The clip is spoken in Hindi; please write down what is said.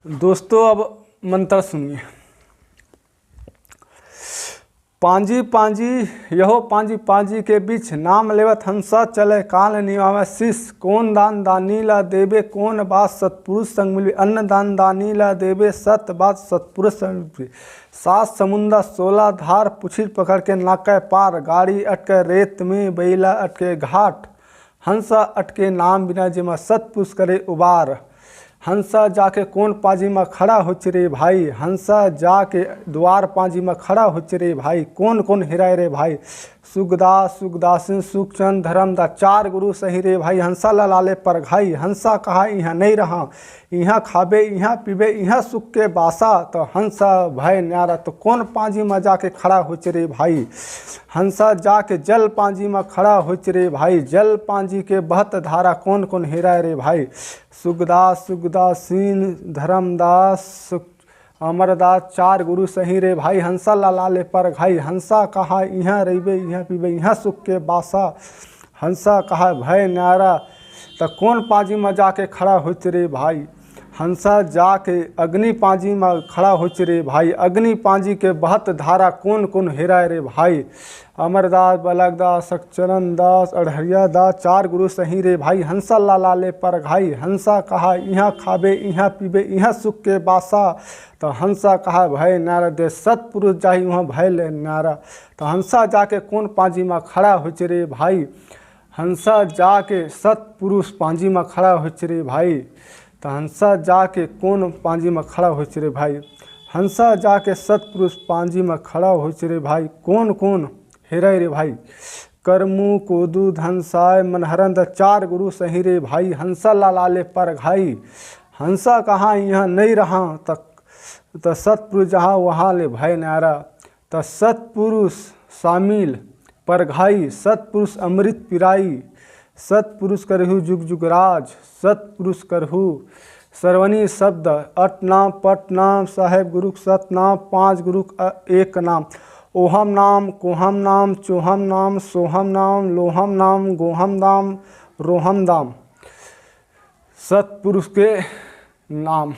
दोस्तों अब मंत्र सुनिए। पांजी पांजी यहो पांजी पांजी के बीच नाम लेवत हंसा चले काल निवावे शीश। कौन दान दानीला देवे कौन बात सत्पुरुष संग मिलवे। अन्न दान दानीला देवे सत बात सत्पुरुष संग मिलवे। 7 समुंदर 16 धार पुछिर पकड़ के नाके पार। गाड़ी अटके रेत में बैला अटके घाट। हंसा अटके नाम बिना जिमा सतपुरुष करे उबार। हंसा जाके कौन पाजी में खड़ा हो रे भाई। हंसा जाके द्वार पाजी में खड़ा हो रे भाई। कौन कौन हिराए रे भाई। सुखदास सुखदासिन सुखचंद धर्मदास 4 गुरु सही रे भाई। हंसा लाले पर घाई। हंसा कहा यहाँ नहीं रहा यहाँ खाबे यहाँ पीबे यहाँ सुख के बासा। तो हंसा भय न्यारा तो कौन पाजी में जाके खड़ा हो रे भाई। हंसा जाके जल पांजी में खड़ा हो रे भाई। जल पांजी के बहत धारा कौन कौन हिराए रे भाई। सुखदास सुखदासीन धर्मदास अमरदास 4 गुरु सही रे भाई। हंसा लाले पर घाई। हंसा कहा यहाँ रहीबे यहाँ पीबे यहाँ सुख के बासा। हंसा कहा भय न्यारा तो कौन पाजी में जाके खड़ा हो रे भाई। हंसा जाके अग्नि पांजी में खड़ा हो रे भाई। अग्नि पांजी के बहत धारा कौन कौन हिराए रे भाई। अमरदास बलगदास सच्चरन दास अड़हरिया दास 4 गुरु सही रे भाई। हंसा लाले पर घाई। हंसा कहा यहाँ खाबे यहाँ पीबे यहाँ सुख के बासा। तो हंसा कहा भय न्यारा दे सतपुरुष जाही वहाँ भय ले न्यारा। तो हंसा जाके कौन पांजी में खड़ा हो रे भाई। हंसा जाके सतपुरुष पांजी में खड़ा हो रे भाई। तो हंसा जाके कौन पांजी में खड़ा हो रे भाई। हंसा जाके सतपुरुष पांजी में खड़ा हो रे भाई। कौन कौन हिराए रे भाई। करमू कोदू धनसाय मनहरन 4 गुरु सही रे भाई। हंसा लाले पर घाई। हंसा कहाँ यहाँ नहीं रहा तो सतपुरुष जहाँ वहाँ ले भय न्यारा। तो सतपुरुष शामिल पर घाई। सतपुरुष अमृत पिराई। सतपुरुष करहु जुग जुग राज। सतपुरुष करहु सर्वनी शब्द। अट नाम पट नाम साहेब गुरु सत नाम 5 गुरु एक नाम। ओहम नाम कोहम नाम चोहम नाम सोहम नाम लोहम नाम गोहम नाम रोहम नाम। सतपुरुष के नाम।